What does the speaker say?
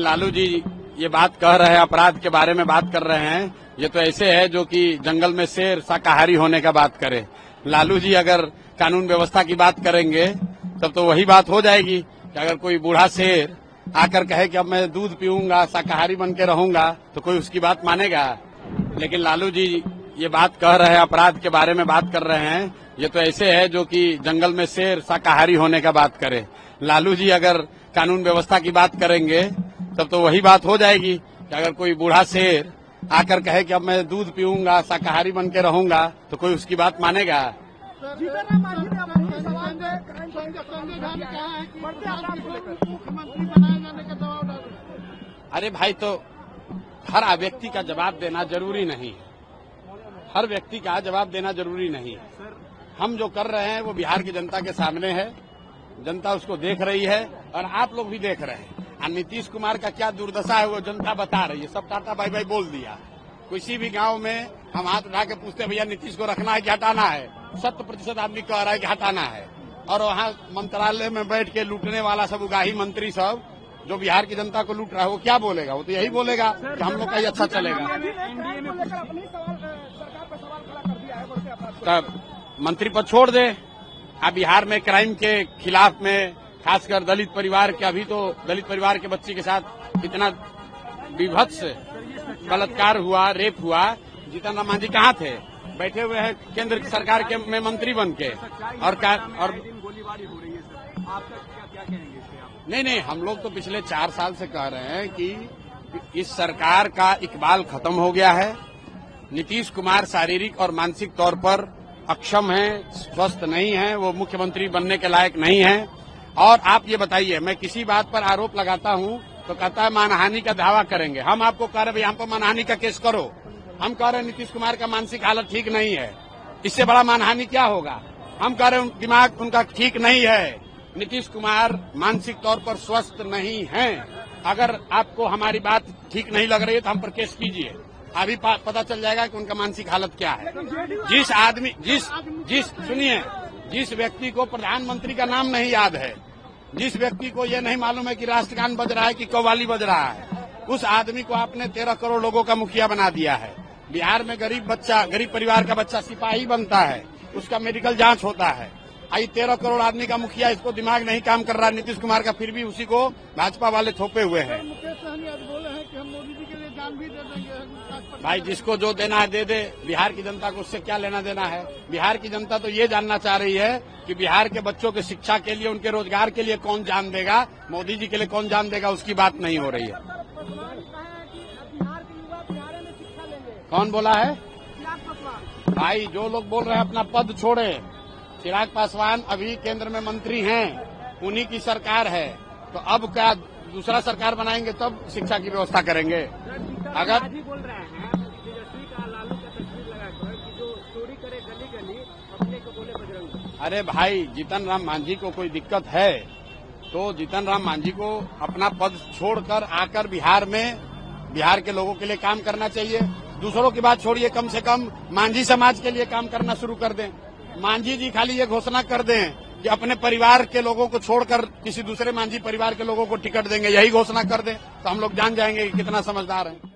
लालू जी ये बात कह रहे हैं, अपराध के बारे में बात कर रहे हैं। ये तो ऐसे है जो कि जंगल में शेर शाकाहारी होने का बात करे। लालू जी अगर कानून व्यवस्था की बात करेंगे तब तो वही बात हो जाएगी कि अगर कोई बूढ़ा शेर आकर कहे कि अब मैं दूध पीऊंगा, शाकाहारी बन के रहूंगा, तो कोई उसकी बात मानेगा। लेकिन लालू जी ये बात कह रहे हैं, अपराध के बारे में बात कर रहे हैं। ये तो ऐसे है जो कि जंगल में शेर शाकाहारी होने का बात करे। लालू जी अगर कानून व्यवस्था की बात करेंगे तब तो वही बात हो जाएगी कि अगर कोई बूढ़ा शेर आकर कहे कि अब मैं दूध पीऊंगा, शाकाहारी बन के रहूंगा, तो कोई उसकी बात मानेगा। अरे भाई, तो हर व्यक्ति का जवाब देना जरूरी नहीं है। हर व्यक्ति का जवाब देना जरूरी नहीं है। हम जो कर रहे हैं वो बिहार की जनता के सामने है। जनता उसको देख रही है और आप लोग भी देख रहे हैं। और नीतीश कुमार का क्या दुर्दशा है वो जनता बता रही है। सब टाटा बाई बाई बोल दिया। किसी भी गांव में हम हाथ उठा के पूछते भैया नीतीश को रखना है कि हटाना है, 100% आदमी कह रहा है कि हटाना है। और वहाँ मंत्रालय में बैठ के लूटने वाला सब उगाही मंत्री सब जो बिहार की जनता को लूट रहा है वो क्या बोलेगा? वो तो यही बोलेगा कि हम लोग का ही अच्छा चलेगा। तब मंत्री पद छोड़ दे। अब बिहार में क्राइम के खिलाफ में खासकर दलित परिवार के, अभी तो दलित परिवार के बच्ची के साथ इतना विभत्स बलात्कार हुआ, रेप हुआ। जीतन राम मांझी कहाँ थे? बैठे हुए हैं केंद्र सरकार के में मंत्री बन के। और गोलीबारी हो रही है सर, आपका क्या कहेंगे इस पे? नहीं, हम लोग तो पिछले 4 साल से कह रहे हैं कि इस सरकार का इकबाल खत्म हो गया है। नीतीश कुमार शारीरिक और मानसिक तौर पर अक्षम है, स्वस्थ नहीं है, वो मुख्यमंत्री बनने के लायक नहीं है। और आप ये बताइए, मैं किसी बात पर आरोप लगाता हूं तो कहता है मानहानि का दावा करेंगे। हम आपको कह रहे हैं यहाँ पर मानहानि का केस करो। हम कह रहे हैं नीतीश कुमार का मानसिक हालत ठीक नहीं है, इससे बड़ा मानहानि क्या होगा? हम कह रहे हैं दिमाग उनका ठीक नहीं है। नीतीश कुमार मानसिक तौर पर स्वस्थ नहीं हैं। अगर आपको हमारी बात ठीक नहीं लग रही है तो हम पर केस कीजिए। अभी पता चल जाएगा कि उनका मानसिक हालत क्या है। सुनिए, जिस व्यक्ति को प्रधानमंत्री का नाम नहीं याद है, जिस व्यक्ति को ये नहीं मालूम है कि राष्ट्रगान बज रहा है कि कव्वाली बज रहा है, उस आदमी को आपने 13 करोड़ लोगों का मुखिया बना दिया है। बिहार में गरीब परिवार का बच्चा सिपाही बनता है, उसका मेडिकल जांच होता है। आई 13 करोड़ आदमी का मुखिया, इसको दिमाग नहीं काम कर रहा है नीतीश कुमार का, फिर भी उसी को भाजपा वाले थोपे हुए हैं। मुकेश सहनी आज बोले हैं कि हम मोदी जी के लिए जान भी दे देंगे। भाई, जिसको जो देना है दे दे। बिहार की जनता को उससे क्या लेना देना है? बिहार की जनता तो ये जानना चाह रही है कि बिहार के बच्चों की शिक्षा के लिए, उनके रोजगार के लिए कौन जान देगा, मोदी जी के लिए कौन जान देगा, उसकी बात नहीं हो रही है। कौन बोला है? भाई, जो लोग बोल रहे हैं अपना पद छोड़े। चिराग पासवान अभी केंद्र में मंत्री हैं, उन्हीं की सरकार है। तो अब क्या दूसरा सरकार बनाएंगे तब शिक्षा की व्यवस्था करेंगे? अगर बोल रहे हैं तेजस्वी का लालू का तस्वीर लगाकर कि जो चोरी करे गली गली अपने को बोले बजरंग। अरे भाई, जीतन राम मांझी को कोई दिक्कत है तो जीतन राम मांझी को अपना पद छोड़कर आकर बिहार के लोगों के लिए काम करना चाहिए। दूसरों की बात छोड़िए, कम से कम मांझी समाज के लिए काम करना शुरू कर दें। मांझी जी खाली ये घोषणा कर दें कि अपने परिवार के लोगों को छोड़कर किसी दूसरे मांझी परिवार के लोगों को टिकट देंगे, यही घोषणा कर दें तो हम लोग जान जाएंगे कि कितना समझदार हैं।